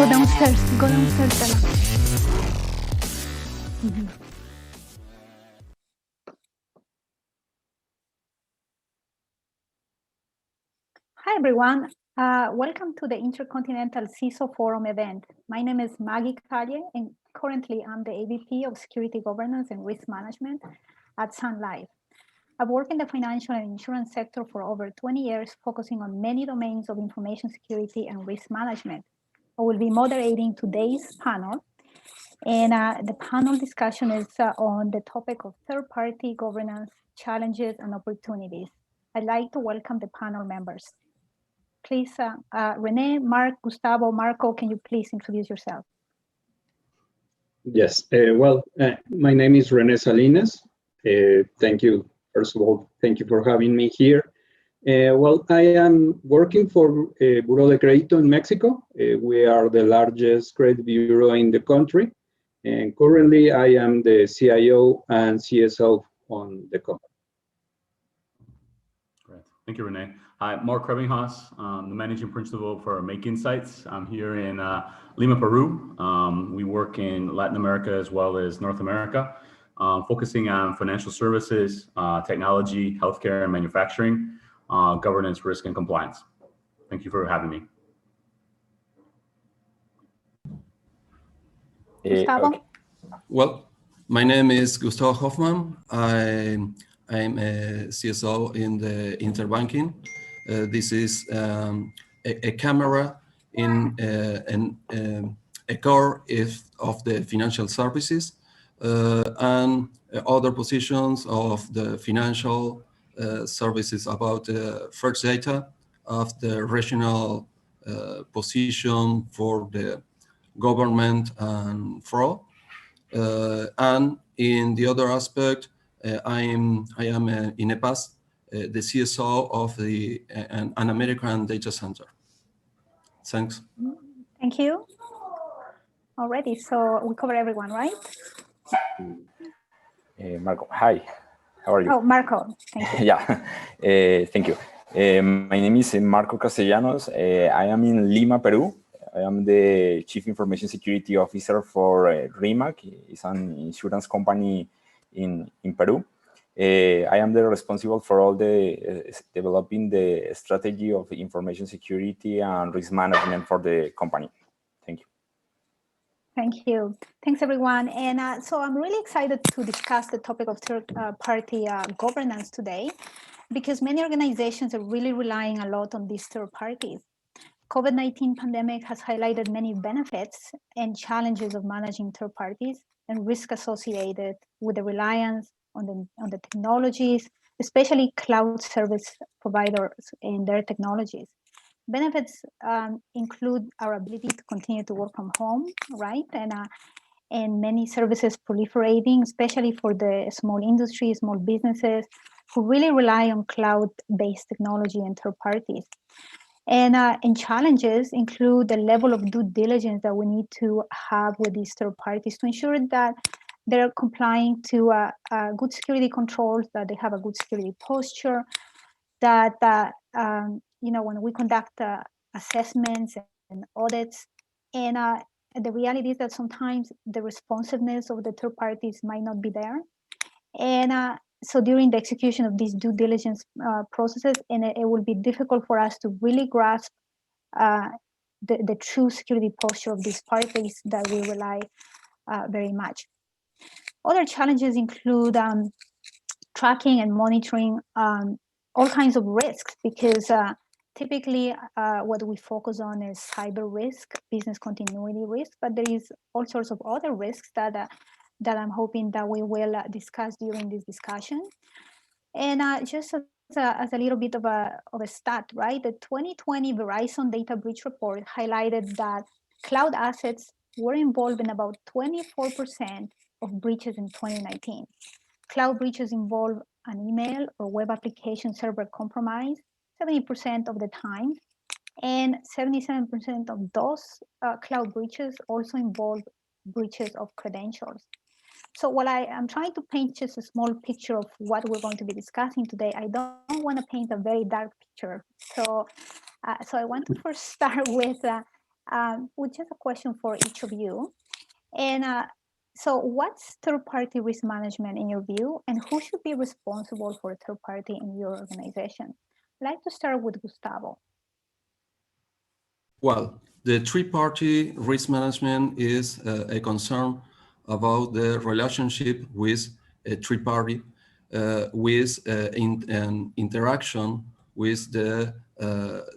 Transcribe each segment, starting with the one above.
Go downstairs, Bella. Hi, everyone. Welcome to the Intercontinental CISO Forum event. My name is Maggie Calle, and currently I'm the AVP of Security Governance and Risk Management at Sun Life. I've worked in the financial and insurance sector for over 20 years, focusing on many domains of information security and risk management. I will be moderating today's panel, and the panel discussion is on the topic of third-party governance, challenges, and opportunities. I'd like to welcome the panel members. Please, René, Marc, Gustavo, Marco, can you please introduce yourself? Yes, my name is René Salinas. Thank you. First of all, thank you for having me here. I am working for Buró de Crédito in Mexico. We are the largest credit bureau in the country. And currently, I am the CIO and CSO on the company. Great. Thank you, René. Hi, Marc Krevinghaus, the managing principal for Make Insights. I'm here in Lima, Peru. We work in Latin America as well as North America, focusing on financial services, technology, healthcare, and manufacturing, governance, risk, and compliance. Thank you for having me. Gustavo? Okay. Well, my name is Gustavo Hofmann. I'm a CSO in the Interbanking. This is a camera in a core of the financial services and other positions of the financial services about first data of the regional position for the government and fraud. And in the other aspect, I am in the past the CSO of an American data center. Thanks. Thank you. Alrighty, so we cover everyone, right? Marco, hi. How are you? Oh, Marco, thank you. Yeah, thank you. My name is Marco Castellanos. I am in Lima, Peru. I am the Chief Information Security Officer for RIMAC. It's an insurance company in Peru. I am the responsible for all the developing the strategy of information security and risk management for the company. Thank you. Thank you. Thanks, everyone. And so I'm really excited to discuss the topic of third-party governance today, because many organizations are really relying a lot on these third parties. COVID-19 pandemic has highlighted many benefits and challenges of managing third parties and risk associated with the reliance on the technologies, especially cloud service providers and their technologies. Benefits include our ability to continue to work from home, right? And many services proliferating, especially for the small industries, small businesses who really rely on cloud-based technology and third parties. And challenges include the level of due diligence that we need to have with these third parties to ensure that they're complying to good security controls, that they have a good security posture, that when we conduct assessments and audits, and the reality is that sometimes the responsiveness of the third parties might not be there. And so during the execution of these due diligence processes, and it will be difficult for us to really grasp the true security posture of these parties that we rely very much. Other challenges include tracking and monitoring all kinds of risks, because typically what we focus on is cyber risk, business continuity risk, but there is all sorts of other risks that I'm hoping that we will discuss during this discussion. And just as a little bit of a stat, right? The 2020 Varicent data breach report highlighted that cloud assets were involved in about 24% of breaches in 2019. Cloud breaches involve an email or web application server compromise 70% of the time, and 77% of those cloud breaches also involve breaches of credentials. So while I'm trying to paint just a small picture of what we're going to be discussing today, I don't want to paint a very dark picture. So I want to first start with Which is a question for each of you. And so what's third-party risk management in your view, and who should be responsible for third party in your organization? I'd like to start with Gustavo. Well, the three-party risk management is a concern about the relationship with a three-party, with an interaction with the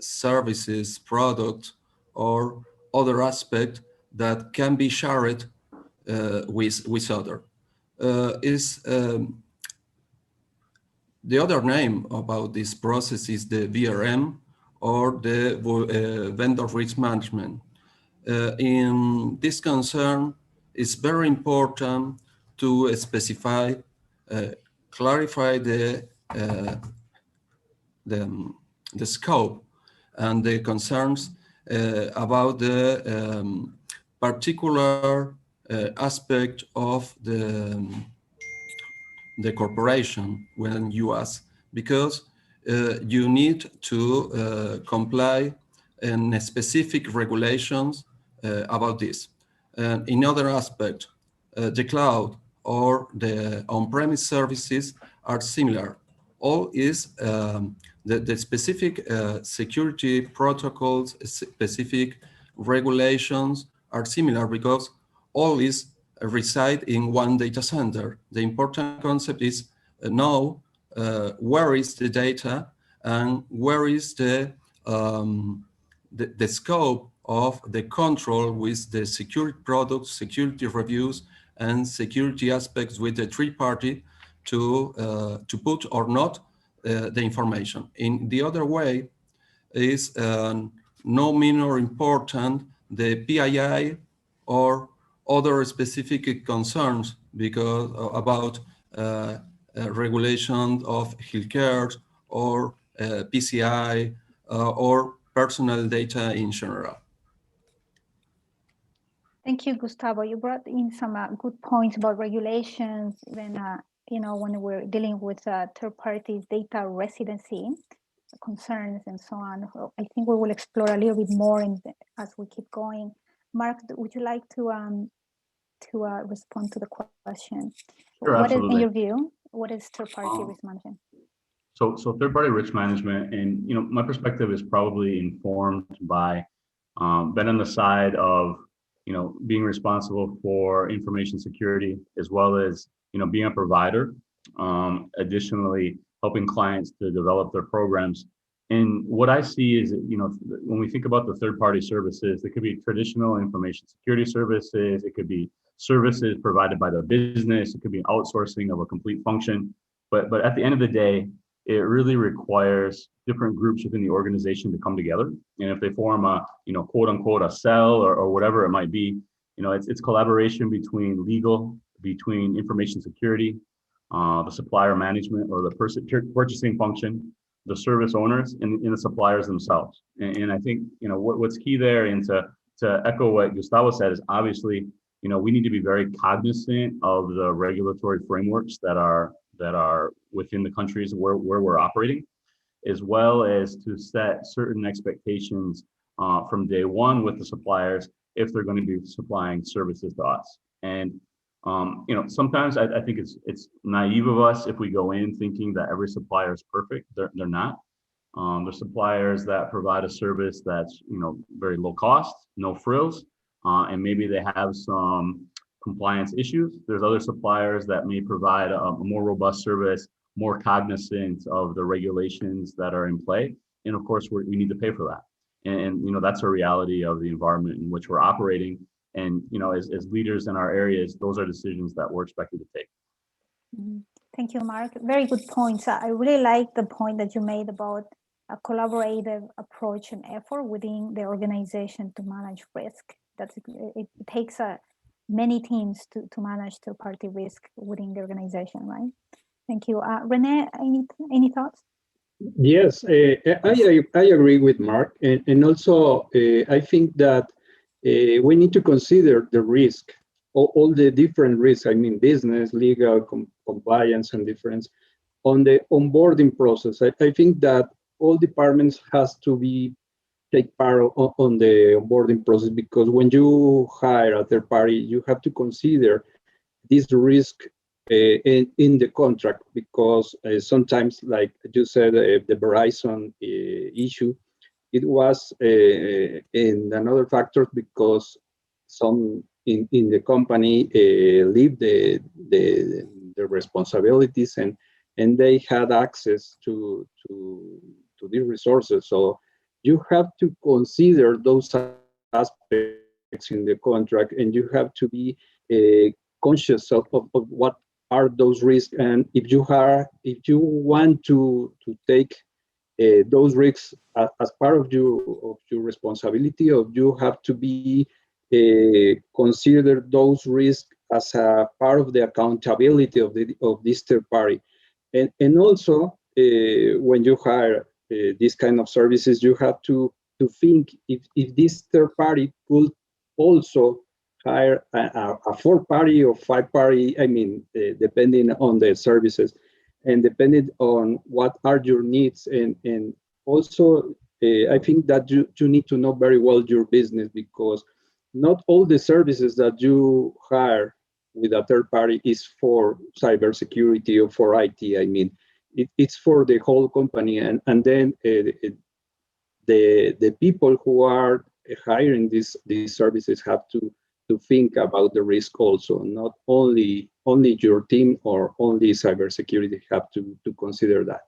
services, product, or other aspect that can be shared with other. The other name about this process is the VRM, or the vendor risk management. In this concern, it's very important to specify, clarify the scope and the concerns about the particular aspect of the corporation when you ask, because you need to comply in specific regulations about this. And in other aspect, the cloud or the on-premise services are similar. All is the specific security protocols, specific regulations are similar because all is reside in one data center. The important concept is know where is the data and where is the scope of the control with the security products, security reviews, and security aspects with the three-party to put or not the information. In the other way is no minor important the PII or other specific concerns because about regulation of healthcare or PCI or personal data in general. Thank you, Gustavo. You brought in some good points about regulations, even you know, when we're dealing with third parties, data residency concerns and so on. I think we will explore a little bit more as we keep going. Mark, would you like to respond to the question? Sure, what absolutely. is, in your view, what is third-party risk management? So third-party risk management, and you know, my perspective is probably informed by been on the side of, you know, being responsible for information security as well as, you know, being a provider. Additionally, helping clients to develop their programs. And what I see is, you know, when we think about the third-party services, it could be traditional information security services, it could be services provided by the business, it could be outsourcing of a complete function. But at the end of the day, it really requires different groups within the organization to come together. And if they form a, you know, quote unquote, a cell or whatever it might be, you know, it's collaboration between legal, between information security, the supplier management or the purchasing function, the service owners, and the suppliers themselves. And I think, you know, what's key there, and to echo what Gustavo said, is obviously, you know, we need to be very cognizant of the regulatory frameworks that are within the countries where we're operating, as well as to set certain expectations from day one with the suppliers if they're going to be supplying services to us. And you know, sometimes I think it's naive of us if we go in thinking that every supplier is perfect. They're not. There's suppliers that provide a service that's, you know, very low cost, no frills, and maybe they have some compliance issues. There's other suppliers that may provide a more robust service, more cognizant of the regulations that are in play. And of course, we need to pay for that. And you know, that's a reality of the environment in which we're operating. And you know, as leaders in our areas, those are decisions that we're expected to take. Thank you, Mark. Very good points. I really like the point that you made about a collaborative approach and effort within the organization to manage risk. It takes many teams to manage third-party risk within the organization, right? Thank you. René, any thoughts? Yes, I agree with Mark. And also, I think that we need to consider the risk, all the different risks, I mean, business, legal, compliance, and difference on the onboarding process. I think that all departments has to be take part on the onboarding process, because when you hire a third party, you have to consider this risk in the contract, because sometimes, like you said, the Verizon issue, it was in another factor because some in the company leave the responsibilities, and they had access to these resources. So you have to consider those aspects in the contract, and you have to be conscious of what are those risks, and if you want to take those risks as part of your responsibility, or you have to be consider those risks as a part of the accountability of this third party. And also when you hire these kind of services, you have to think if this third party could also hire a fourth party or five party, I mean, depending on the services and depending on what are your needs. And also, I think that you need to know very well your business, because not all the services that you hire with a third party is for cybersecurity or for IT. I mean, it's for the whole company. And then the people who are hiring these services have to think about the risk also. Not only your team or only cybersecurity have to consider that.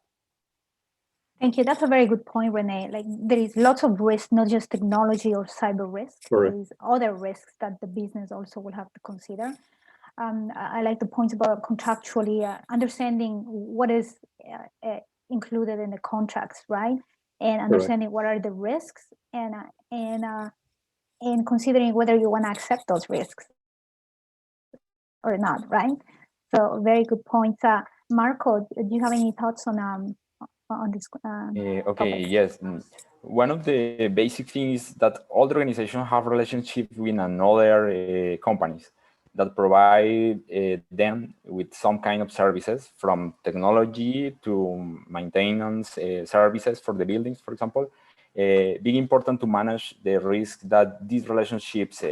Thank you. That's a very good point, Renee. Like, there is lots of risk, not just technology or cyber risk. Correct. There is other risks that the business also will have to consider. I like the points about contractually understanding what is included in the contracts, right? And understanding what are the risks, and considering whether you want to accept those risks or not, right? So very good points. Marco, do you have any thoughts on this Okay, topic? yes. One of the basic things is that all the organizations have relationships with another companies that provide them with some kind of services, from technology to maintenance services for the buildings, for example. Big important to manage the risk that these relationships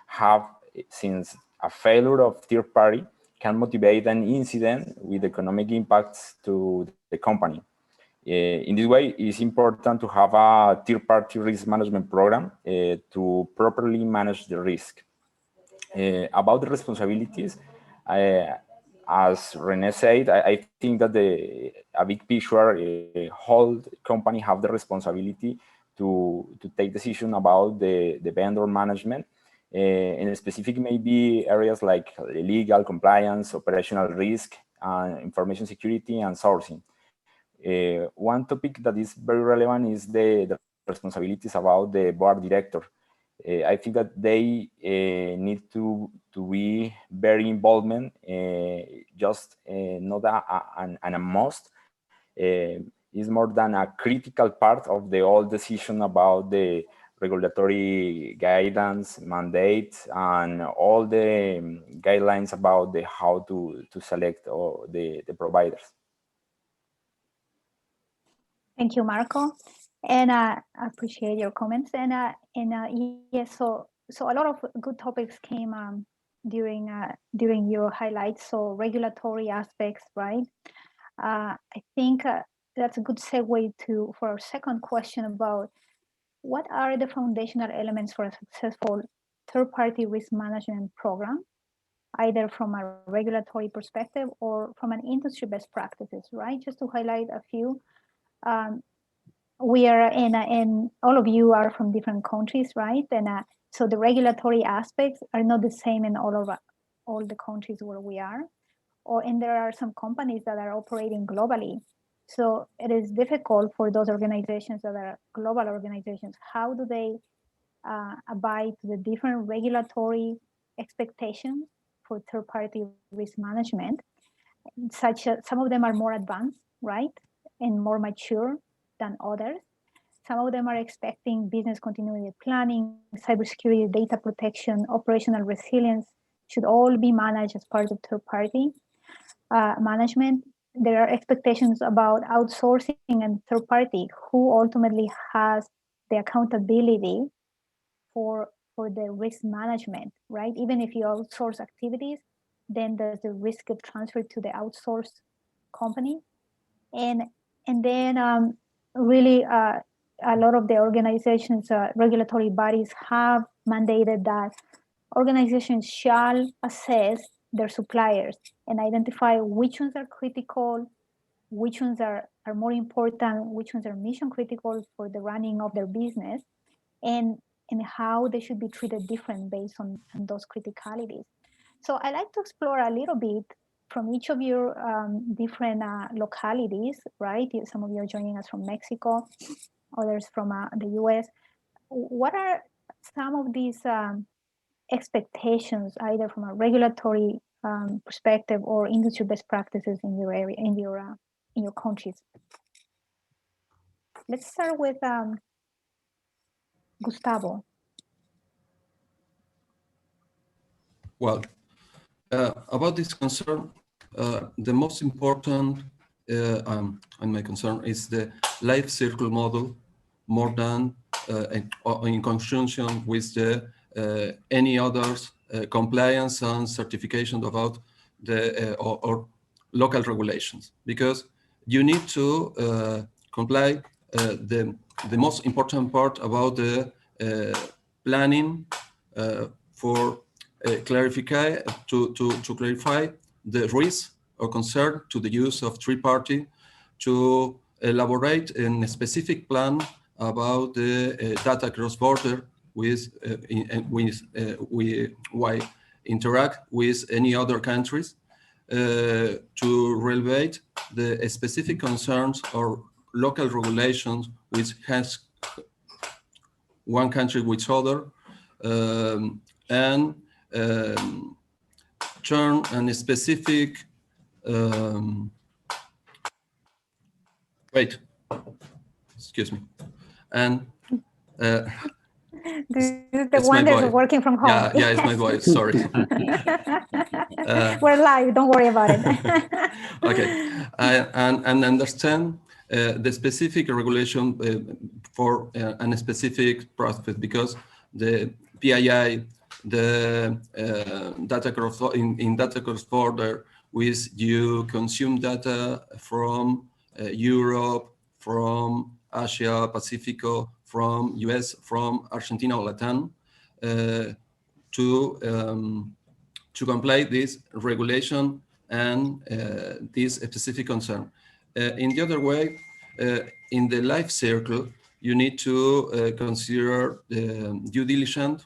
have, since a failure of third party can motivate an incident with economic impacts to the company. In this way, it's important to have a third-party risk management program to properly manage the risk. About the responsibilities, as René said, I think that a big picture, whole company have the responsibility to take decision about the vendor management. In specific, maybe areas like legal compliance, operational risk, information security, and sourcing. One topic that is very relevant is the responsibilities about the board director. I think that they need to be very involvement, just not a must. Is more than a critical part of the whole decision about the regulatory guidance, mandates, and all the guidelines about the how to select the providers. Thank you, Marco, and I appreciate your comments. And yes, so a lot of good topics came during your highlights. So regulatory aspects, right? I think that's a good segue for our second question about what are the foundational elements for a successful third-party risk management program, either from a regulatory perspective or from an industry best practices, right? Just to highlight a few. We are in all of you are from different countries, right? And so the regulatory aspects are not the same in all the countries where we are, and there are some companies that are operating globally. So it is difficult for those organizations that are global organizations. How do they abide to the different regulatory expectations for third-party risk management? Some of them are more advanced, right, and more mature than others. Some of them are expecting business continuity planning, cybersecurity, data protection, operational resilience should all be managed as part of third-party management. There are expectations about outsourcing and third-party, who ultimately has the accountability for the risk management, right? Even if you outsource activities, then does the risk get transferred to the outsourced company? And then really a lot of the organizations, regulatory bodies have mandated that organizations shall assess their suppliers and identify which ones are critical, which ones are more important, which ones are mission critical for the running of their business, and how they should be treated different based on those criticalities. So I like to explore a little bit from each of your different localities, right? Some of you are joining us from Mexico, others from the US. What are some of these expectations, either from a regulatory perspective or industry best practices in your area, in your countries? Let's start with Gustavo. Well, about this concern, the most important and my concern is the life cycle model, more than in conjunction with the any others compliance and certification about the or local regulations, because you need to comply the most important part about the planning for clarify the risk or concern to the use of third-party, to elaborate a specific plan about the data cross-border with we interact with any other countries, to relevate the specific concerns or local regulations which has one country with other, and turn a specific wait, excuse me, and this is the wonders of working from home. Yeah, it's my voice. Sorry. We're live. Don't worry about it. Okay, and understand the specific regulation for a specific process, because the PII, the data cross-border, with you consume data from Europe, from Asia, Pacifico, from US, from Argentina or Latin, to comply this regulation and this specific concern. In the other way, in the life cycle, you need to consider the due diligence.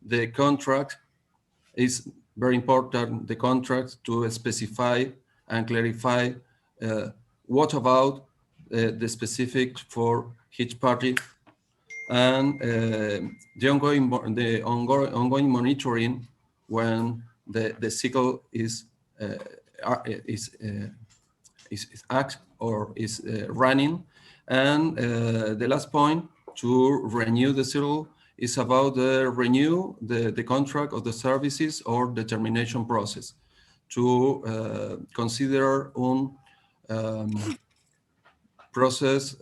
The contract is very important, the contract, to specify and clarify what about the specific for each party, and the ongoing monitoring when the cycle is act or is running. And the last point, to renew the cycle, is about renew the contract of the services or the termination process, to consider process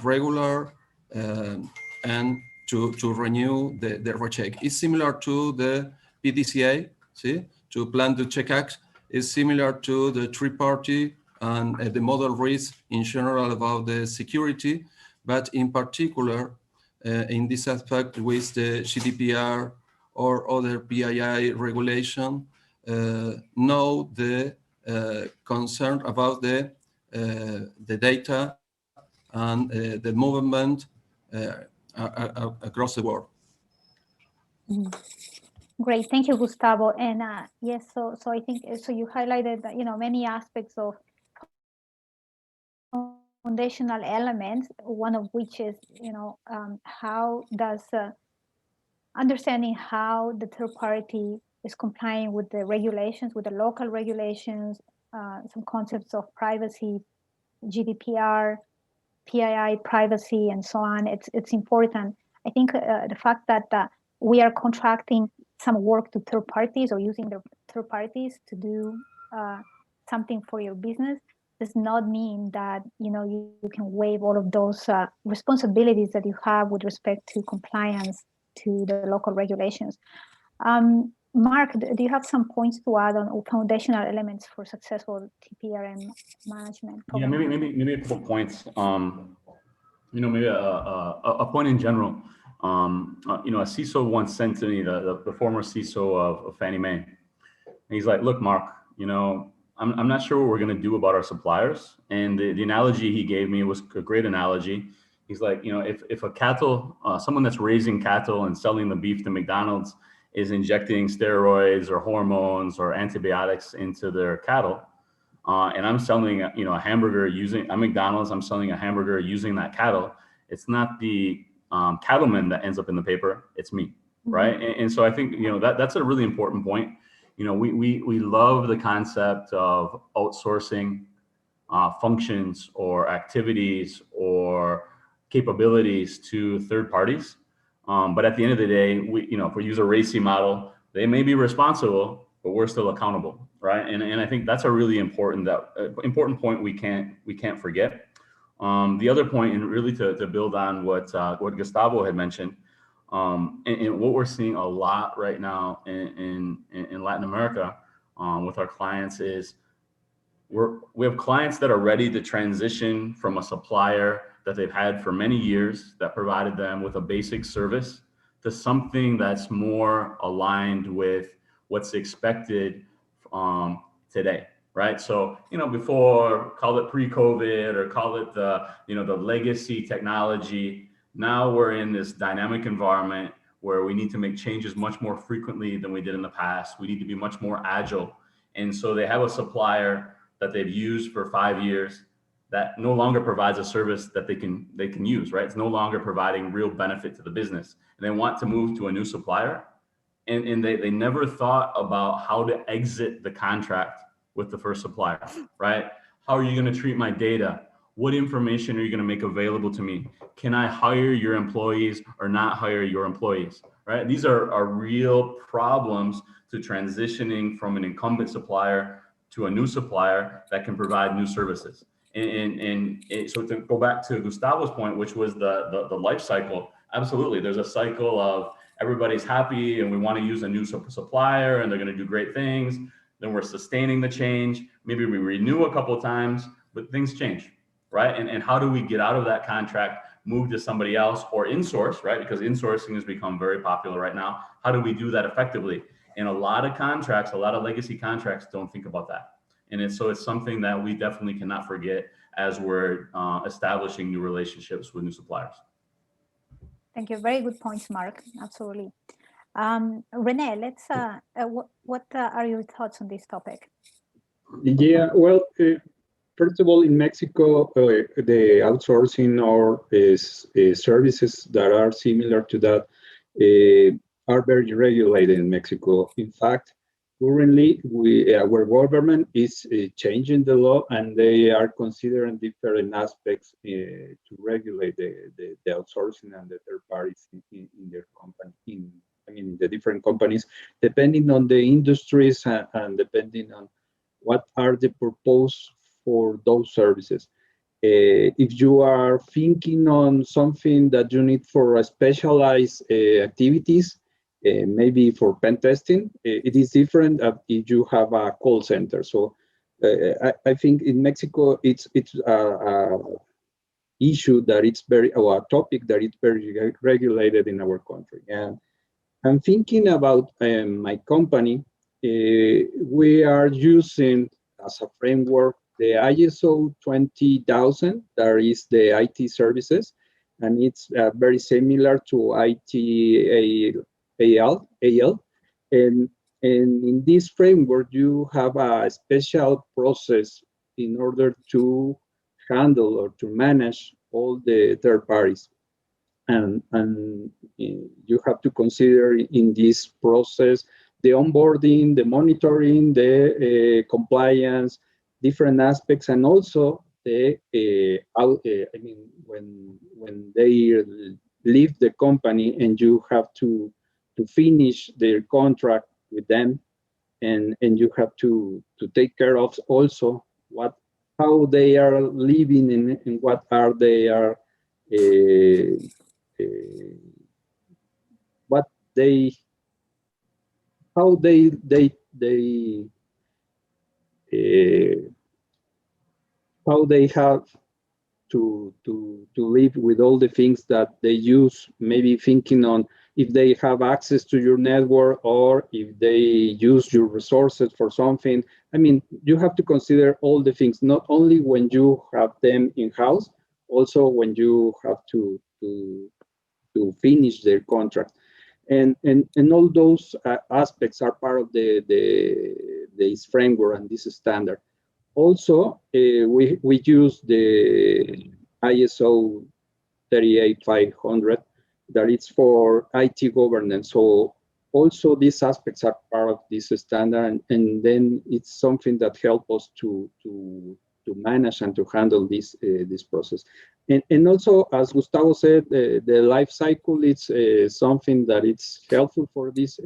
regular and to renew the recheck. It's similar to the PDCA, see? To plan to check act is similar to the three-party and the model risk in general about the security, but in particular in this aspect with the GDPR or other PII regulation, know the concern about the data and the movement across the world. Mm-hmm. Great, thank you, Gustavo. And yes, so I think so. You highlighted that, many aspects of foundational elements. One of which is how does understanding how the third party is complying with the regulations, with the local regulations, some concepts of privacy, GDPR, PII, privacy, and so on. It's important. I think the fact that we are contracting some work to third parties or using the third parties to do something for your business does not mean that you can waive all of those responsibilities that you have with respect to compliance to the local regulations. Mark, do you have some points to add on foundational elements for successful TPRM management? Yeah, maybe a couple points. Maybe a point in general. A CISO once sent to me, the former CISO of Fannie Mae. And he's like, look, Mark, I'm not sure what we're going to do about our suppliers. And the analogy he gave me was a great analogy. He's like, if someone that's raising cattle and selling the beef to McDonald's is injecting steroids or hormones or antibiotics into their cattle, and I'm selling, a hamburger I'm McDonald's, I'm selling a hamburger using that cattle. It's not the cattleman that ends up in the paper, it's me, right? And so I think, that's a really important point. We love the concept of outsourcing functions or activities or capabilities to third parties. But at the end of the day, if we use a RACI model, they may be responsible, but we're still accountable, right? And I think that's a really important point we can't forget. The other point, and really to build on what Gustavo had mentioned, and what we're seeing a lot right now in Latin America with our clients is we have clients that are ready to transition from a supplier that they've had for many years that provided them with a basic service to something that's more aligned with what's expected today, right? So, before, call it pre-COVID or call it the legacy technology. Now we're in this dynamic environment where we need to make changes much more frequently than we did in the past. We need to be much more agile. And so they have a supplier that they've used for 5 years that no longer provides a service that they can use, right? It's no longer providing real benefit to the business. And they want to move to a new supplier. And they never thought about how to exit the contract with the first supplier, right? How are you going to treat my data? What information are you going to make available to me? Can I hire your employees or not hire your employees, right? These are real problems to transitioning from an incumbent supplier to a new supplier that can provide new services. And so to go back to Gustavo's point, which was the life cycle, absolutely. There's a cycle of everybody's happy and we want to use a new supplier and they're going to do great things. Then we're sustaining the change. Maybe we renew a couple of times, but things change, right? And how do we get out of that contract, move to somebody else or insource, right? Because insourcing has become very popular right now. How do we do that effectively? And a lot of contracts, a lot of legacy contracts don't think about that. And so it's something that we definitely cannot forget as we're establishing new relationships with new suppliers. Thank you. Very good points, Mark. Absolutely. René, let's. What are your thoughts on this topic? Yeah, well, first of all, in Mexico, the outsourcing or services that are similar to that are very regulated in Mexico. In fact, currently, our government is changing the law, and they are considering different aspects to regulate the outsourcing and the third parties in their company. In the different companies, depending on the industries and depending on what are the purpose for those services. If you are thinking on something that you need for specialized activities, maybe for pen testing, it is different if you have a call center. So I think in Mexico, it's a issue that it's a topic that it's very regulated in our country. And I'm thinking about my company. We are using as a framework the ISO 20000, that is the IT services, and it's very similar to ITAL. And in this framework, you have a special process in order to handle or to manage all the third parties. And you have to consider in this process the onboarding, the monitoring, the compliance, different aspects, and also the when they leave the company and you have to finish their contract with them, and you have to take care of also how they are living and what are they are what they how uh, how they have to live with all the things that they use, maybe thinking on if they have access to your network or if they use your resources for something. I mean, you have to consider all the things, not only when you have them in-house, also when you have to finish their contract. And all those aspects are part of this framework and this standard. Also, we use the ISO 38500 that it's for IT governance. So also these aspects are part of this standard, and then it's something that helps us to manage and to handle this process. And also, as Gustavo said, the life cycle is something that it's helpful for this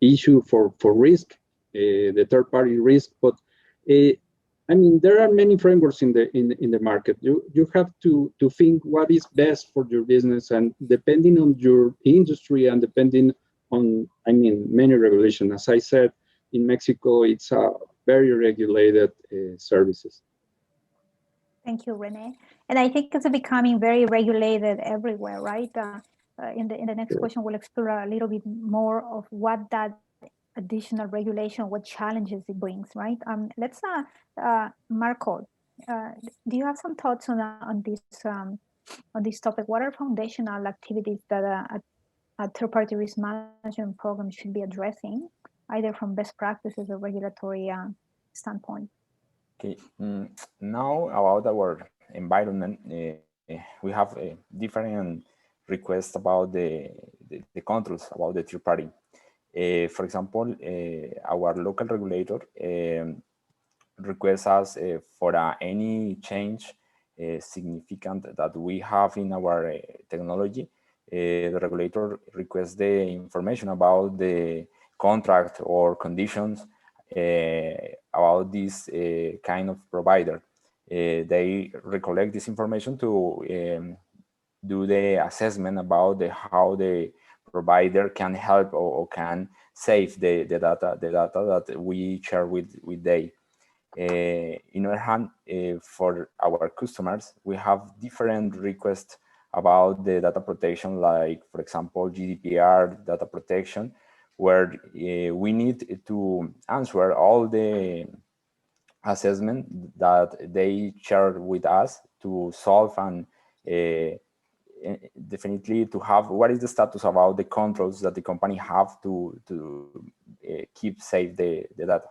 issue for risk, the third party risk. But I mean, there are many frameworks in the market. You have to think what is best for your business, and depending on your industry and depending on, I mean, many regulations. As I said, in Mexico, it's a very regulated services. Thank you, Rene. And I think it's becoming very regulated everywhere, right? In the next question, we'll explore a little bit more of what that additional regulation, what challenges it brings, right? Let's Marco, do you have some thoughts on this topic? What are foundational activities that a third-party risk management program should be addressing, either from best practices or regulatory standpoint? Okay, now about our environment, we have different requests about the controls about the third party. For example, our local regulator requests us for any change significant that we have in our technology. The regulator requests the information about the contract or conditions about this kind of provider. They recollect this information to do the assessment about how the provider can help or can save the data that we share with they. In other hand, for our customers, we have different requests about the data protection, like, for example, GDPR data protection, where we need to answer all the assessment that they share with us to solve and definitely to have what is the status about the controls that the company have to keep safe the data.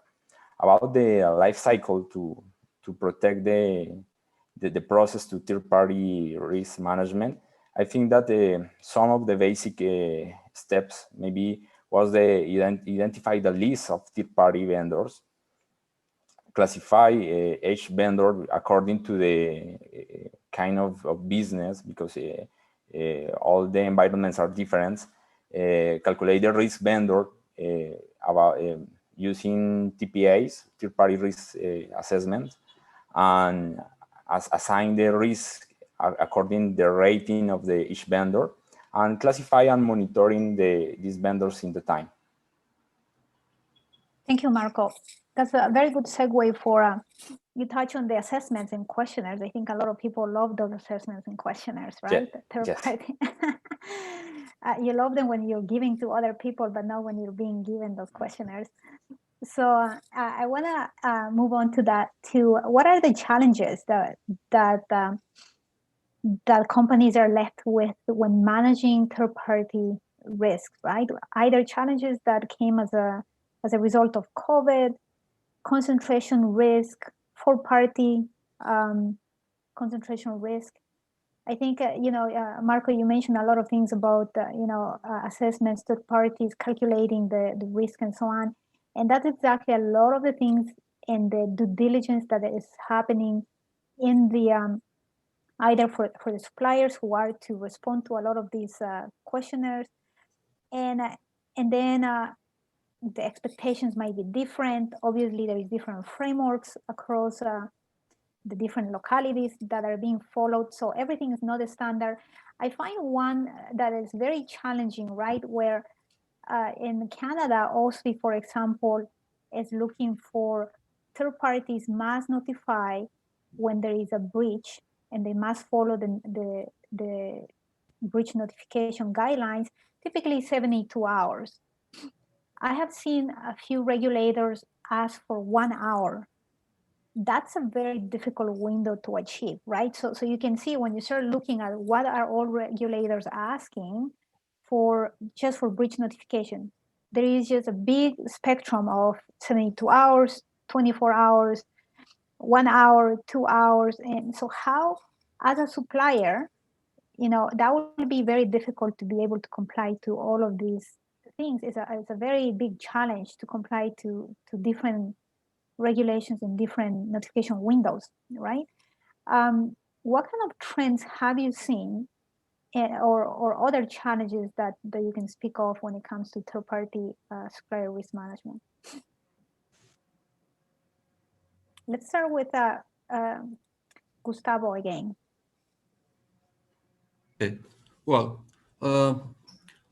About the life cycle to protect the process to third-party risk management, I think that some of the basic steps maybe was identify the list of third-party vendors, classify each vendor according to the kind of business, because all the environments are different. Calculate the risk vendor about using TPAs, third-party risk assessment, and assign the risk according the rating of each vendor, and classify and monitoring these vendors in the time. Thank you, Marco. That's a very good segue for, you touch on the assessments and questionnaires. I think a lot of people love those assessments and questionnaires, right? Yeah. Third Yes. party. You love them when you're giving to other people, but not when you're being given those questionnaires. So I want to move on to that too. What are the challenges that companies are left with when managing third-party risks, right? Either challenges that came as a result of COVID, concentration risk, four-party concentration risk. I think, Marco, you mentioned a lot of things about, assessments, third parties, calculating the risk and so on. And that's exactly a lot of the things in the due diligence that is happening in the, either for the suppliers who are to respond to a lot of these questionnaires. And then the expectations might be different. Obviously, there is different frameworks across the different localities that are being followed. So everything is not a standard. I find one that is very challenging, right? Where in Canada, OSFI, for example, is looking for third parties must notify when there is a breach, and they must follow the breach notification guidelines, typically 72 hours. I have seen a few regulators ask for 1 hour. That's a very difficult window to achieve, right? So you can see when you start looking at what are all regulators asking for just for breach notification, there is just a big spectrum of 72 hours, 24 hours, 1 hour, 2 hours. And so how, as a supplier, that will be very difficult to be able to comply to all of these things. It's a very big challenge to comply to different regulations and different notification windows, right? What kind of trends have you seen or other challenges that you can speak of when it comes to third-party supplier risk management? Let's start with Gustavo again. Okay. Well,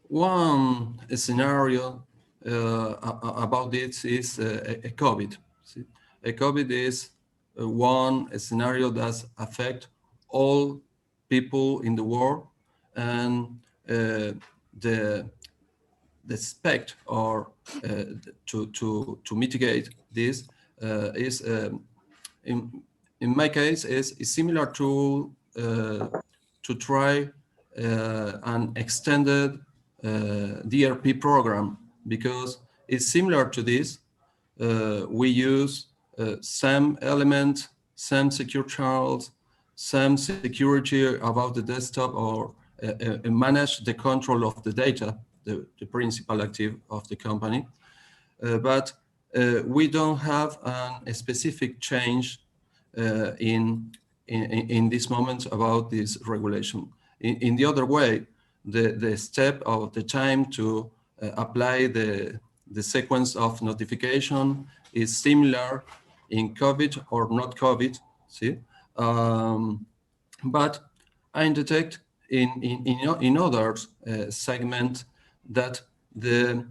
one scenario about this is a COVID. See? A COVID is one scenario that affects all people in the world, and the spec or to mitigate this is in my case is similar to try an extended DRP program, because it's similar to this. We use some element, some secure channels, some security about the desktop, or manage the control of the data, the principal active of the company. But we don't have a specific change in this moment about this regulation. In the other way, the step of the time to apply the sequence of notification is similar in COVID or not COVID. See, but I detect in other segment that the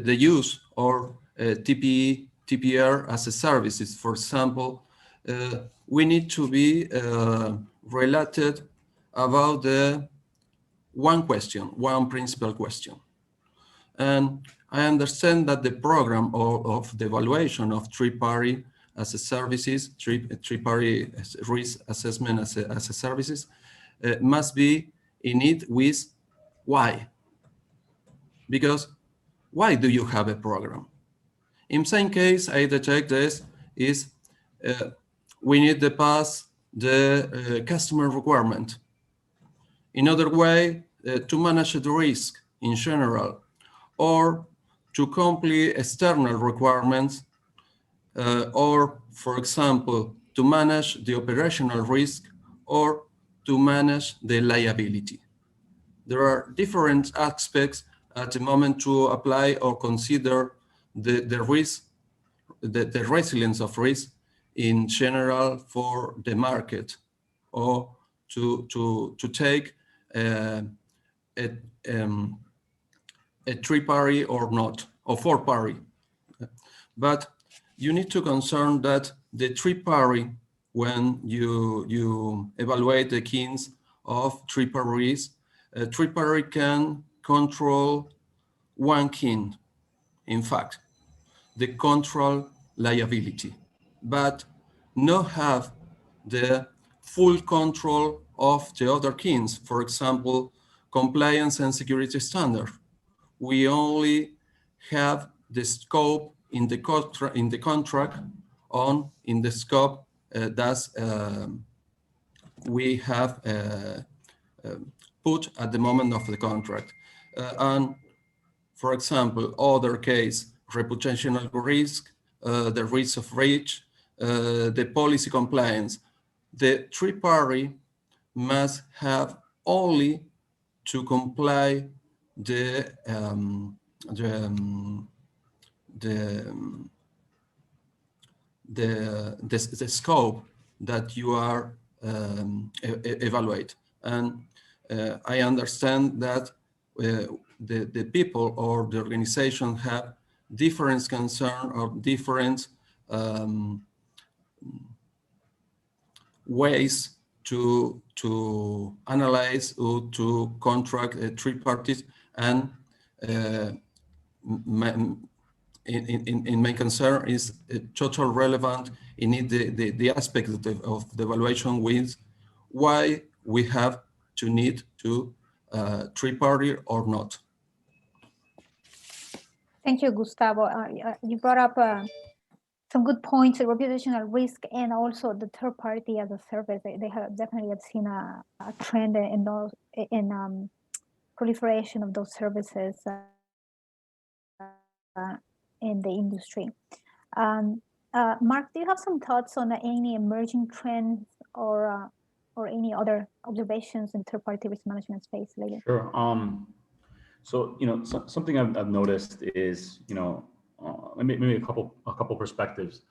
use or TPE, TPR as a services, for example, we need to be related about the one principal question. And I understand that the program of the evaluation of three-party as a services, three-party risk assessment as a services, must be in it with why. Because why do you have a program? In some case, I detect this is we need to pass the customer requirement. In other way, to manage the risk in general, or to complete external requirements, or, for example, to manage the operational risk, or to manage the liability. There are different aspects at the moment to apply or consider the risk, the resilience of risk in general for the market, or to take a three-party or not, or four-party. But you need to concern that the three-party, when you evaluate the keys of three-party risk, three-party can control one key, in fact, the control liability, but not have the full control of the other keys. For example, compliance and security standard. We only have the scope in the contract in the scope that we have put at the moment of the contract. And for example, other case, reputational risk, the risk of breach, the policy compliance. The three-party must have only to comply the scope that you are evaluate. And I understand that the people or the organization have different concern or different ways to analyze or to contract three parties, and in my concern is total relevant in the aspect of the evaluation with why we have to need to three-party or not. Thank you, Gustavo. You brought up some good points, the reputational risk, and also the third party as a service. They have definitely seen a trend in those proliferation of those services in the industry. Marc, do you have some thoughts on any emerging trends or any other observations in third-party risk management space lately? Sure. So something I've noticed is maybe a couple perspectives.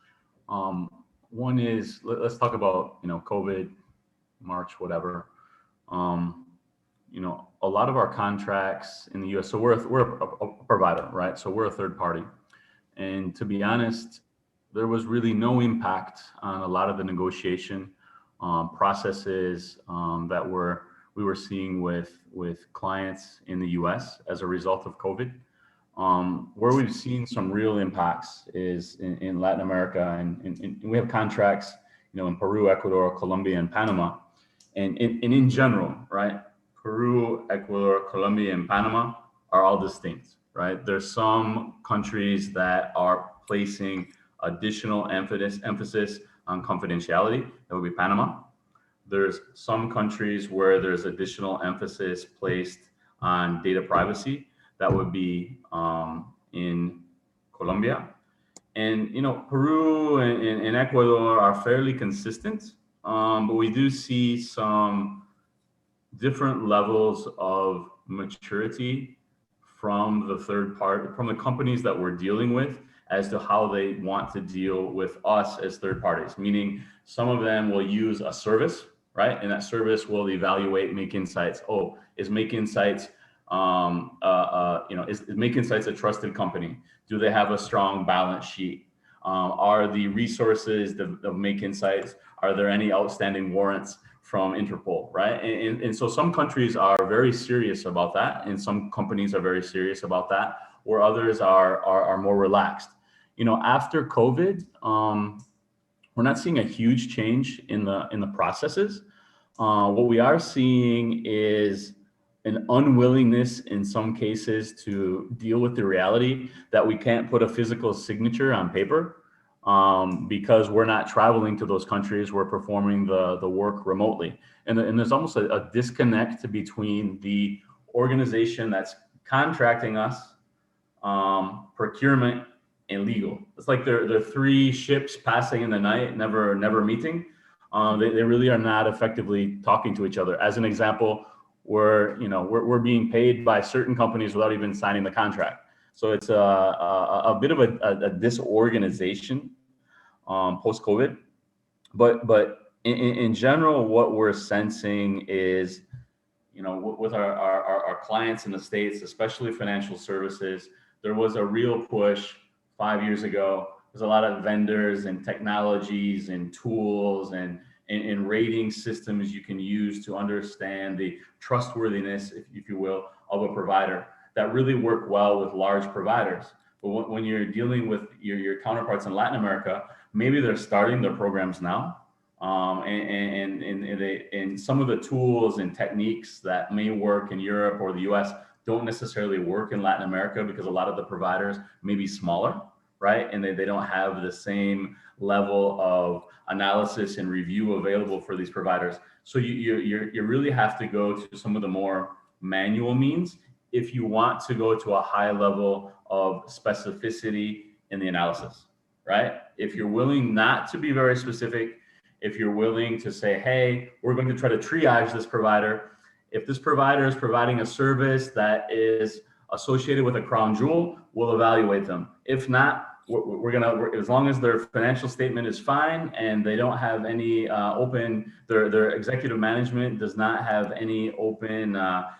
One is let's talk about COVID, March, whatever. A lot of our contracts in the U.S. So we're a provider, right? So we're a third party, and to be honest, there was really no impact on a lot of the negotiation processes that we were seeing with clients in the U.S. as a result of COVID. Where we've seen some real impacts is in Latin America, and we have contracts, in Peru, Ecuador, Colombia, and Panama, and in general, right? Peru, Ecuador, Colombia, and Panama are all distinct, right? There's some countries that are placing additional emphasis on confidentiality. That would be Panama. There's some countries where there's additional emphasis placed on data privacy. That would be in Colombia. And, Peru and Ecuador are fairly consistent, but we do see some different levels of maturity from the third party, from the companies that we're dealing with, as to how they want to deal with us as third parties. Meaning, some of them will use a service, right? And that service will evaluate Make Insights. Oh, is Make Insights, is Make Insights a trusted company? Do they have a strong balance sheet? Are the resources of Make Insights, are there any outstanding warrants from Interpol, right? And so some countries are very serious about that, and some companies are very serious about that, where others are more relaxed. After COVID, we're not seeing a huge change in the processes. What we are seeing is an unwillingness in some cases to deal with the reality that we can't put a physical signature on paper because we're not traveling to those countries. We're performing the work remotely. And there's almost a disconnect between the organization that's contracting us, procurement, and legal. It's like they're three ships passing in the night, never meeting. They really are not effectively talking to each other. As an example, we're being paid by certain companies without even signing the contract. So it's a bit of a disorganization post-COVID. But in general, what we're sensing is, with our clients in the States, especially financial services, there was a real push 5 years ago. There's a lot of vendors and technologies and tools and rating systems you can use to understand the trustworthiness, if you will, of a provider that really work well with large providers. But when you're dealing with your counterparts in Latin America, maybe they're starting their programs now. And some of the tools and techniques that may work in Europe or the US don't necessarily work in Latin America because a lot of the providers may be smaller, right? And they don't have the same level of analysis and review available for these providers. So you really have to go to some of the more manual means if you want to go to a high level of specificity in the analysis, right? If you're willing not to be very specific, if you're willing to say, hey, we're going to try to triage this provider, If this provider is providing a service that is associated with a crown jewel, we'll evaluate them. If not, we're gonna, as long as their financial statement is fine and they don't have any open, their executive management does not have any open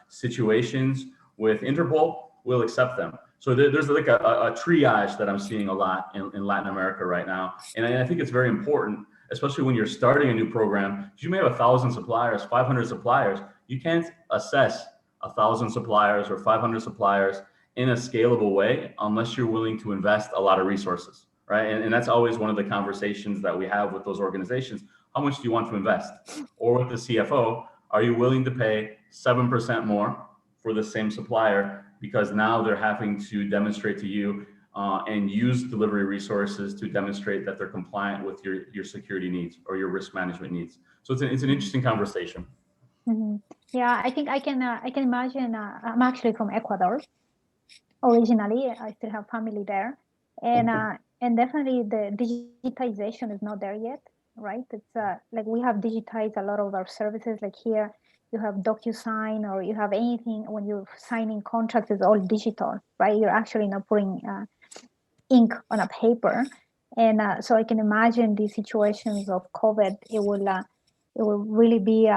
situations with Interpol, we'll accept them. So there's like a triage that I'm seeing a lot in Latin America right now. And I think it's very important, especially when you're starting a new program. You may have 1,000 suppliers, 500 suppliers. You can't assess 1,000 suppliers or 500 suppliers in a scalable way unless you're willing to invest a lot of resources, right? And that's always one of the conversations that we have with those organizations. How much do you want to invest? Or with the CFO, are you willing to pay 7% more for the same supplier because now they're having to demonstrate to you and use delivery resources to demonstrate that they're compliant with your security needs or your risk management needs. So it's an interesting conversation. Mm-hmm. Yeah, I think I can imagine. I'm actually from Ecuador originally. I still have family there, and and definitely the digitization is not there yet, right? It's like we have digitized a lot of our services. Like here, you have DocuSign or you have anything when you're signing contracts, it's all digital, right? You're actually not putting ink on a paper, and so I can imagine these situations of COVID. It will really be.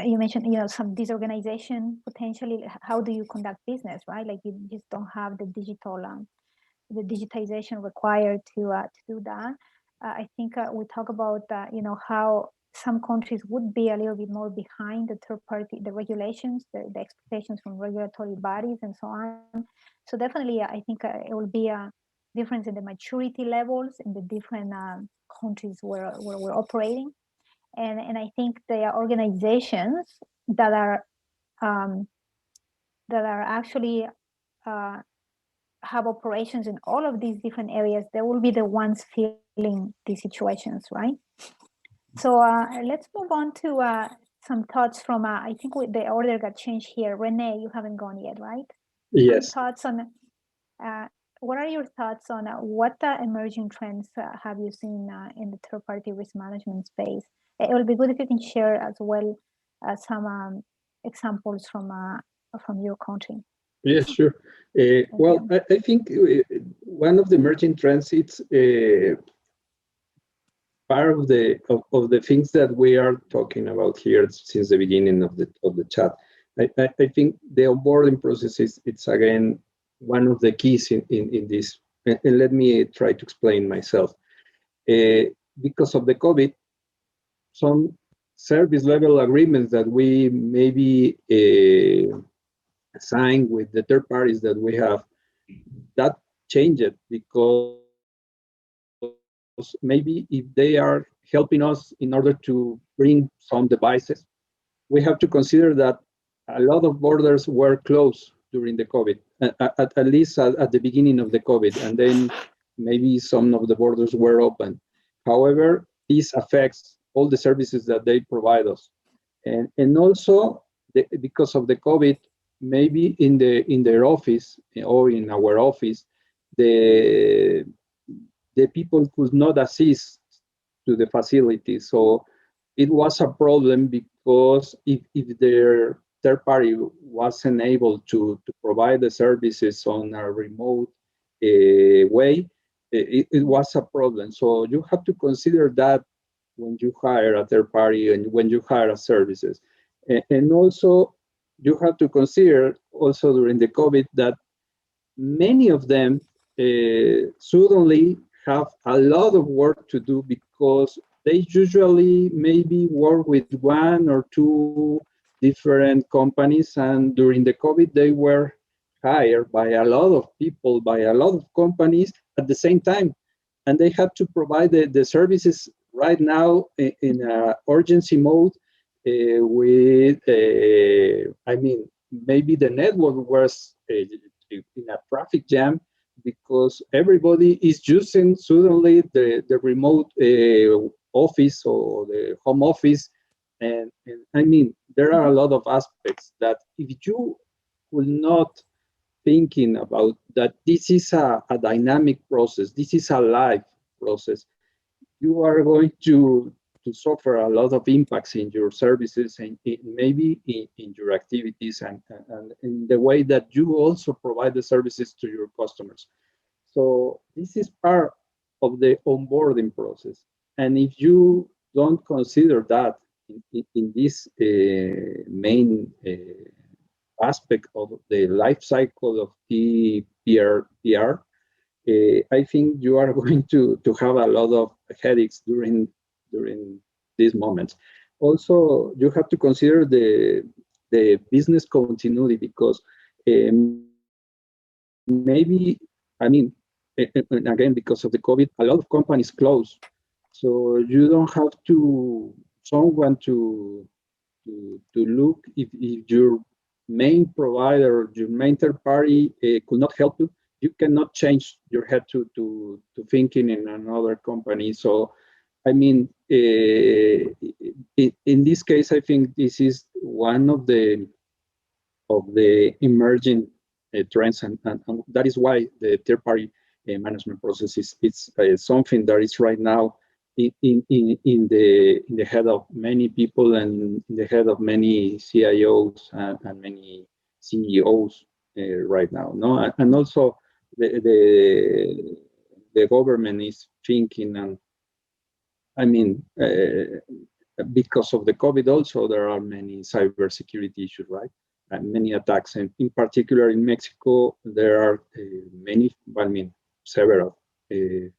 You mentioned, some disorganization potentially. How do you conduct business, right? Like you just don't have the the digitization required to do that. I think we talk about how some countries would be a little bit more behind the third party, the regulations, the expectations from regulatory bodies, and so on. So definitely, I think it will be a difference in the maturity levels in the different countries where we're operating. And I think there are organizations that are actually have operations in all of these different areas. They will be the ones feeling these situations, right? So let's move on to some thoughts from. I think the order got changed here. René, you haven't gone yet, right? Yes. Some thoughts on. What are your thoughts on what emerging trends have you seen in the third-party risk management space? It will be good if you can share as well some examples from your country. Yes, sure. Well, I think one of the emerging trends, it's part of the things that we are talking about here since the beginning of the chat. I think the onboarding process it's again one of the keys in this. And let me try to explain myself. Because of the COVID, some service level agreements that we maybe signed with the third parties that we have, that changed because maybe if they are helping us in order to bring some devices, we have to consider that a lot of borders were closed during the COVID, at least at the beginning of the COVID, and then maybe some of the borders were open. However, this affects all the services that they provide us. And also, because of the COVID, maybe in their office or in our office, the people could not assist to the facility. So it was a problem because if their third party wasn't able to provide the services on a remote way, it was a problem. So you have to consider that when you hire a third party and when you hire a services. And also, you have to consider also during the COVID that many of them suddenly have a lot of work to do because they usually maybe work with one or two different companies, and during the COVID they were hired by a lot of people, by a lot of companies at the same time, and they had to provide the services right now in urgency mode with, I mean, maybe the network was in a traffic jam because everybody is using suddenly the remote office or the home office. And I mean, there are a lot of aspects that if you will not thinking about that this is a dynamic process, this is a live process, you are going to to suffer a lot of impacts in your services and maybe in your activities and in the way that you also provide the services to your customers. So this is part of the onboarding process. And if you don't consider that in this main aspect of the life cycle of TPR, I think you are going to have a lot of headaches during these moments. Also, you have to consider the business continuity because maybe, I mean, and again, because of the COVID, a lot of companies close. So you don't have someone to look if your main provider, your main third party could not help you. You cannot change your head to thinking in another company. So, I mean, in this case, I think this is one of the emerging trends, and that is why the third-party management process is something that is right now in the head of many people and in the head of many CIOs and many CEOs right now. No, and also the government is thinking, and I mean, because of the COVID, also there are many cybersecurity issues, right? And many attacks, and in particular in Mexico, there are several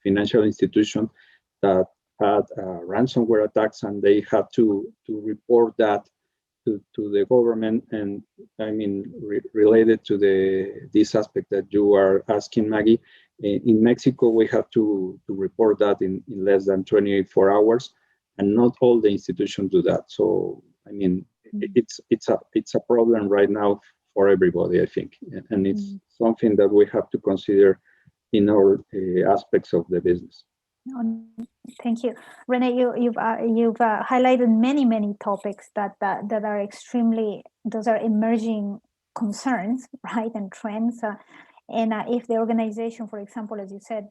financial institutions that had ransomware attacks, and they had to report that to the government. And I mean, related to this aspect that you are asking, Maggie, in Mexico, we have to report that in less than 24 hours, and not all the institutions do that. So, I mean, it's a problem right now for everybody, I think, and it's something that we have to consider in all aspects of the business. Thank you, René. You've highlighted many topics that are those are emerging concerns, right, and trends. And if the organization, for example, as you said,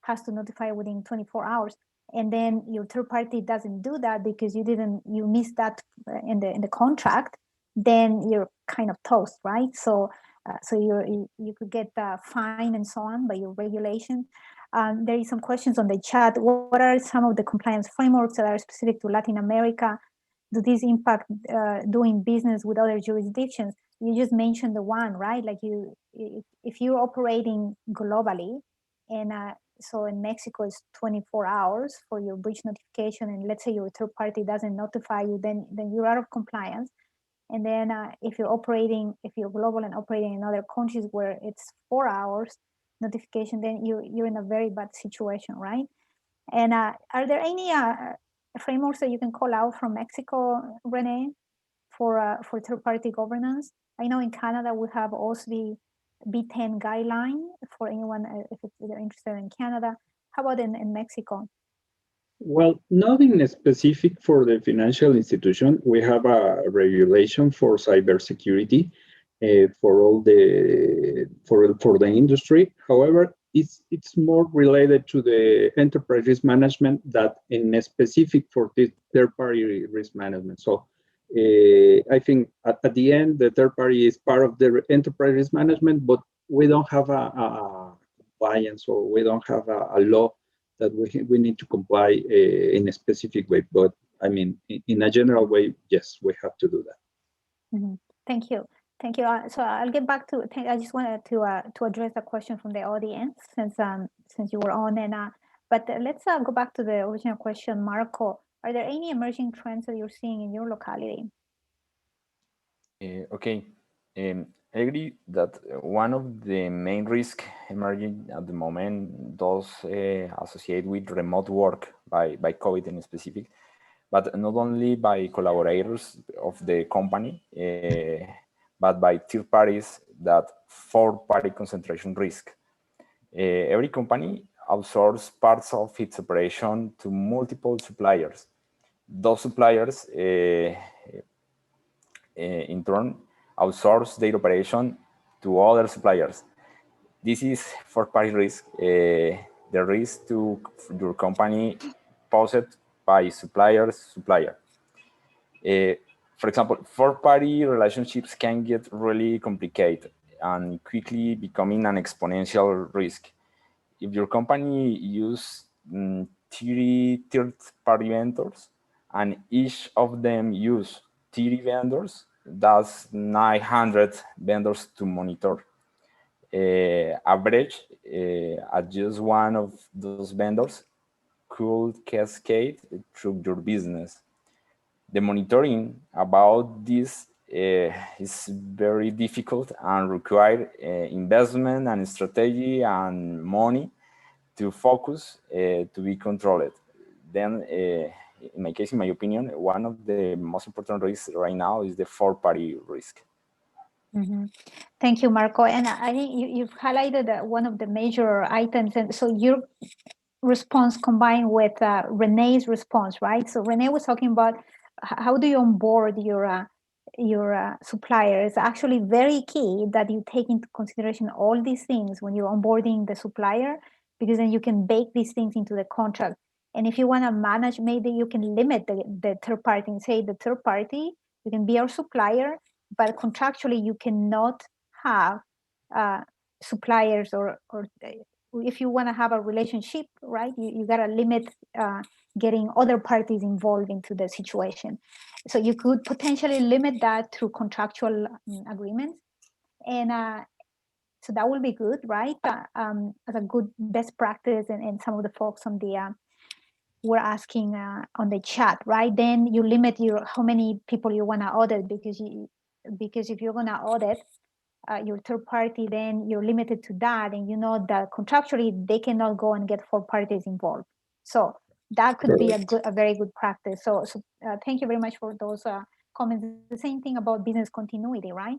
has to notify within 24 hours, and then your third party doesn't do that because you missed that in the contract, then you're kind of toast, right? So you could get fined and so on by your regulation. There is some questions on the chat. What are some of the compliance frameworks that are specific to Latin America? Do these impact doing business with other jurisdictions? You just mentioned the one, right? Like if you're operating globally, and so in Mexico it's 24 hours for your breach notification, and let's say your third party doesn't notify you, then you're out of compliance. And then if you're global and operating in other countries where it's 4 hours notification, then you're in a very bad situation, right? And are there any frameworks that you can call out from Mexico, René, for third-party governance? I know in Canada we have also the B10 guideline for anyone if they're interested in Canada. How about in Mexico? Well, nothing specific for the financial institution. We have a regulation for cybersecurity for all for the industry. However, it's more related to the enterprise risk management that in specific for the third-party risk management. So I think at the end, the third party is part of the enterprise risk management, but we don't have a compliance, or we don't have a law that we need to comply in a specific way. But I mean, in a general way, yes, we have to do that. Mm-hmm. Thank you. Thank you. So I'll get back to. I just wanted to address a question from the audience since you were on, and but let's go back to the original question, Marco. Are there any emerging trends that you're seeing in your locality? Okay. I agree that one of the main risks emerging at the moment does associate with remote work by COVID in specific, but not only by collaborators of the company, but by third parties that four-party concentration risk. Every company outsources parts of its operation to multiple suppliers. Those suppliers, in turn, outsource their operation to other suppliers. This is four-party risk. The risk to your company posed by supplier. For example, four-party relationships can get really complicated and quickly becoming an exponential risk. If your company uses 30 third-party vendors and each of them use 30 vendors, that's 900 vendors to monitor. Average at just one of those vendors could cascade through your business. The monitoring about this is very difficult and require investment and strategy and money to focus to be controlled. Then, in my case, in my opinion, one of the most important risks right now is the four-party risk. Mm-hmm. Thank you, Marco. And I think you've highlighted one of the major items. And so your response combined with René's response, right? So René was talking about how do you onboard your supplier. It's actually very key that you take into consideration all these things when you're onboarding the supplier, because then you can bake these things into the contract. And if you want to manage, maybe you can limit the third party and say the third party, you can be our supplier, but contractually you cannot have suppliers or if you want to have a relationship, right, you got to limit getting other parties involved into the situation. So you could potentially limit that through contractual agreements. And so that will be good, right? As a good best practice, and some of the folks on the were asking on the chat, right? Then you limit how many people you want to audit, because if you're going to audit your third party, then you're limited to that, and you know that contractually they cannot go and get four parties involved. So that could be a very good practice. So thank you very much for those comments. The same thing about business continuity, right?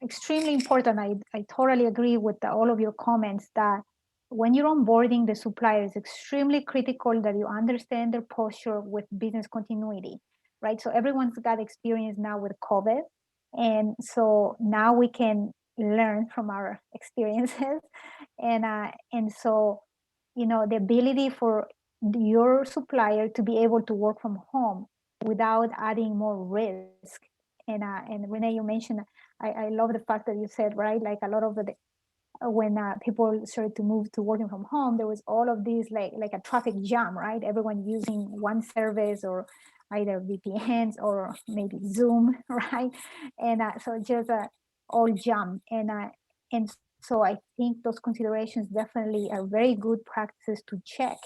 Extremely important. I totally agree with all of your comments that when you're onboarding the supplier, it's extremely critical that you understand their posture with business continuity, right? So everyone's got experience now with COVID. And so now we can learn from our experiences. And so, the ability for your supplier to be able to work from home without adding more risk. And René, you mentioned, I love the fact that you said, right, like a lot of when people started to move to working from home, there was all of these like a traffic jam, right? Everyone using one service or either VPNs or maybe Zoom, right? And so just all jam. And so I think those considerations definitely are very good practices to check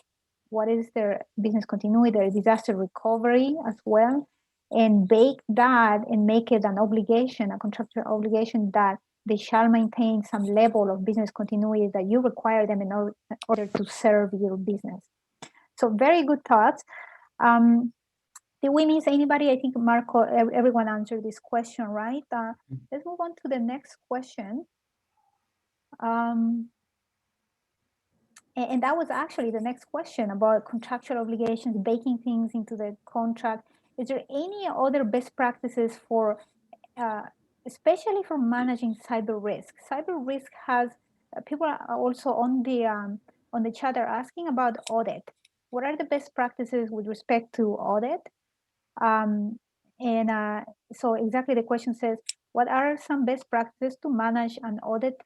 what is their business continuity, their disaster recovery as well, and bake that and make it an obligation, a contractual obligation that they shall maintain some level of business continuity that you require them in order to serve your business. So very good thoughts. Did we miss anybody? I think Marco, everyone answered this question, right? Let's move on to the next question. And that was actually the next question about contractual obligations, baking things into the contract. Is there any other best practices for, especially for managing cyber risk? Cyber risk has, people are also on the chat are asking about audit. What are the best practices with respect to audit? So exactly the question says, what are some best practices to manage an audit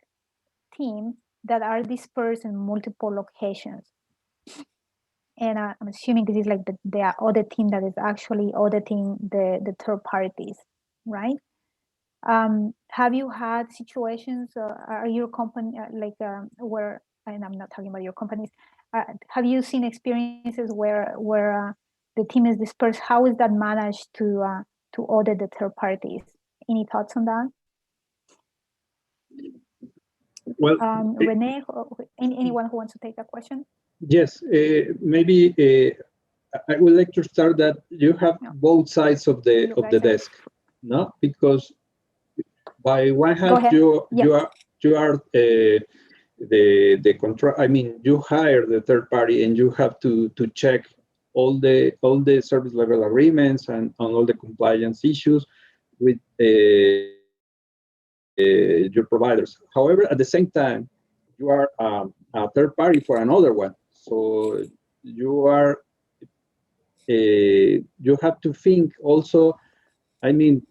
team that are dispersed in multiple locations? And I'm assuming this is like the audit team that is actually auditing the third parties, right? Have you had situations, are your company where, and I'm not talking about your companies, have you seen experiences where the team is dispersed? How is that managed to audit the third parties? Any thoughts on that? Well, René, anyone who wants to take that question? Yes, maybe I would like to start that you have both sides of the desk, no? Because by one hand you are the control. I mean, you hire the third party and you have to check all the service level agreements and on all the compliance issues with your providers. However, at the same time, you are a third party for another one. So you are you have to think also, I mean,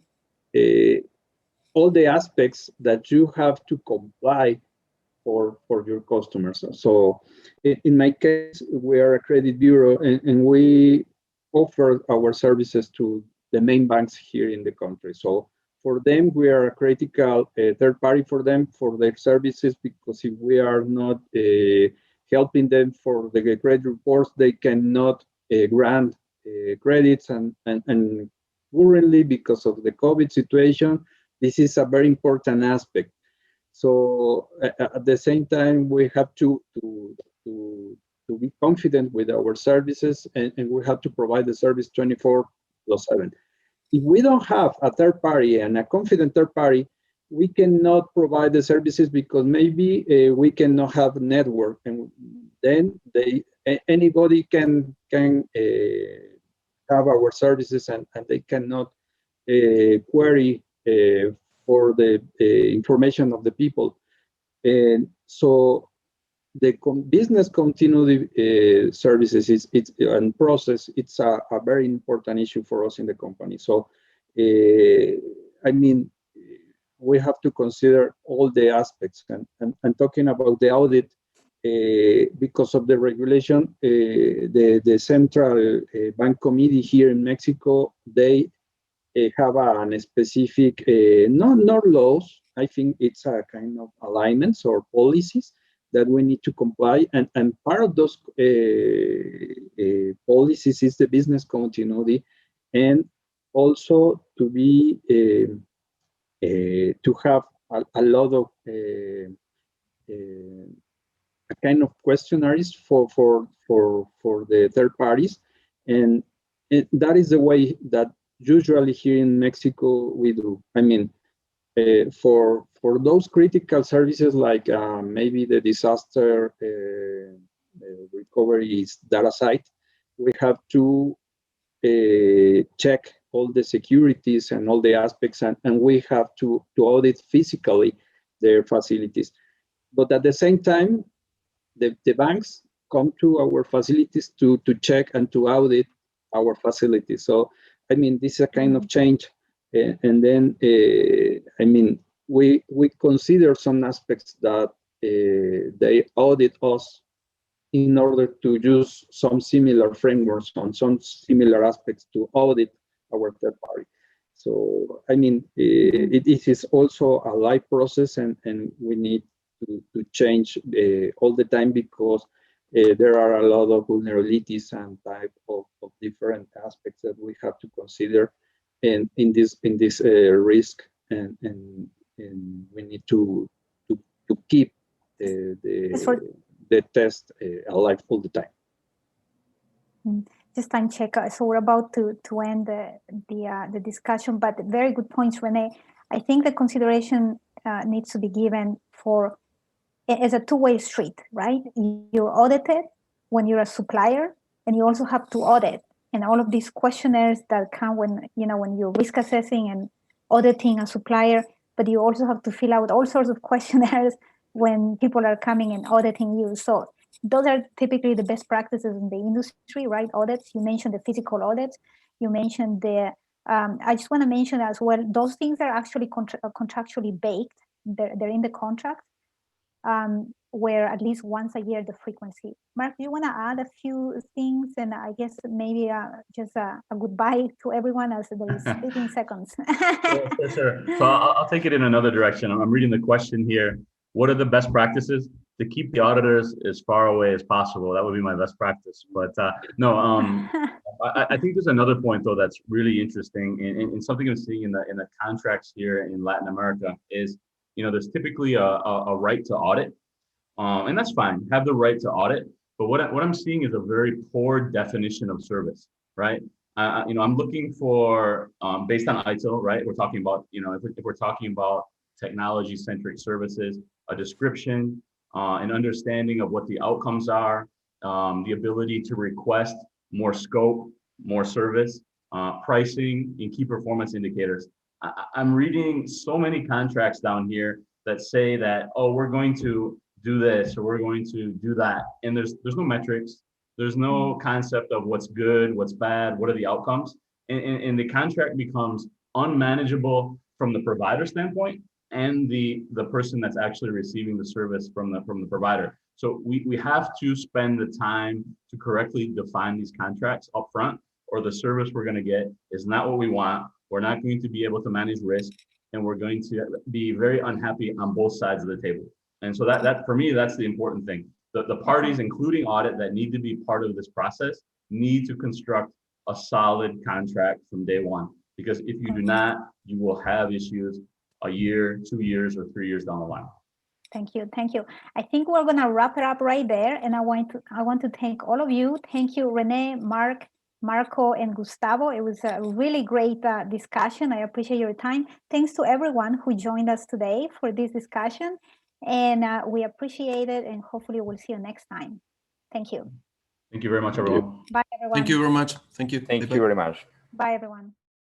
all the aspects that you have to comply for your customers. So in my case, we are a credit bureau, and we offer our services to the main banks here in the country. So for them, we are a critical third party for them for their services, because if we are not helping them for the credit reports, they cannot grant credits. And currently, because of the COVID situation, this is a very important aspect. So at the same time, we have to be confident with our services, and we have to provide the service 24/7. If we don't have a third party and a confident third party, we cannot provide the services, because maybe we cannot have a network, and then anybody can have our services, and they cannot query for the information of the people. And so the business continuity services and process, it's a very important issue for us in the company. So I mean, we have to consider all the aspects. And talking about the audit, because of the regulation, the Central Bank Committee here in Mexico, they have a specific, not laws, I think it's a kind of alignments or policies that we need to comply. And part of those policies is the business continuity, and also to be, to have a lot of a kind of questionnaires for the third parties. And that is the way that usually here in Mexico we do. I mean, for those critical services like maybe the disaster recovery data site, we have to check all the securities and all the aspects, and we have to audit physically their facilities. But at the same time, the banks come to our facilities to check and to audit our facilities. So, I mean, this is a kind of change. And then, I mean, we consider some aspects that they audit us in order to use some similar frameworks on some similar aspects to audit our third party. So, I mean, it is also a live process, and we need to change all the time, because there are a lot of vulnerabilities and type of different aspects that we have to consider in this risk, and we need to keep the test alive all the time. Just time check. So we're about to end the discussion, but very good points, René. I think the consideration needs to be given for as a two-way street, right? You're audited when you're a supplier, and you also have to audit. And all of these questionnaires that come when you're risk assessing and auditing a supplier, but you also have to fill out all sorts of questionnaires when people are coming and auditing you. So those are typically the best practices in the industry, right? Audits. You mentioned the physical audits. You mentioned the. I just want to mention as well. Those things are actually contractually baked. They're in the contract. Where at least once a year the frequency. Marc, do you want to add a few things? And I guess maybe just a goodbye to everyone as there is 15 seconds. Sure. So I'll take it in another direction. I'm reading the question here. What are the best practices to keep the auditors as far away as possible? That would be my best practice. But no, I think there's another point though that's really interesting, and something I'm seeing in the contracts here in Latin America is, there's typically a right to audit, and that's fine. Have the right to audit, but what I'm seeing is a very poor definition of service, right? I'm looking for based on ISO, right? We're talking about, if we're talking about technology-centric services, a description, an understanding of what the outcomes are, the ability to request more scope, more service, pricing, and key performance indicators. I'm reading so many contracts down here that say that, oh, we're going to do this or we're going to do that, and there's no metrics, There's no concept of what's good, what's bad, what are the outcomes. And the contract becomes unmanageable from the provider standpoint and the person that's actually receiving the service from the provider. So we have to spend the time to correctly define these contracts up front, or the service we're going to get is not what we want. We're not going to be able to manage risk, and we're going to be very unhappy on both sides of the table. And so that for me, that's the important thing. The parties, including audit, that need to be part of this process need to construct a solid contract from day one. Because if you do not, you will have issues a year, 2 years, or 3 years down the line. Thank you. Thank you. I think we're going to wrap it up right there. And I want to thank all of you. Thank you, René, Marc, Marco, and Gustavo. It was a really great discussion. I appreciate your time. Thanks to everyone who joined us today for this discussion. And we appreciate it. And hopefully we'll see you next time. Thank you. Thank you very much, everyone. Bye, everyone. Thank you very much. Thank you. Thank you very much. Bye, everyone.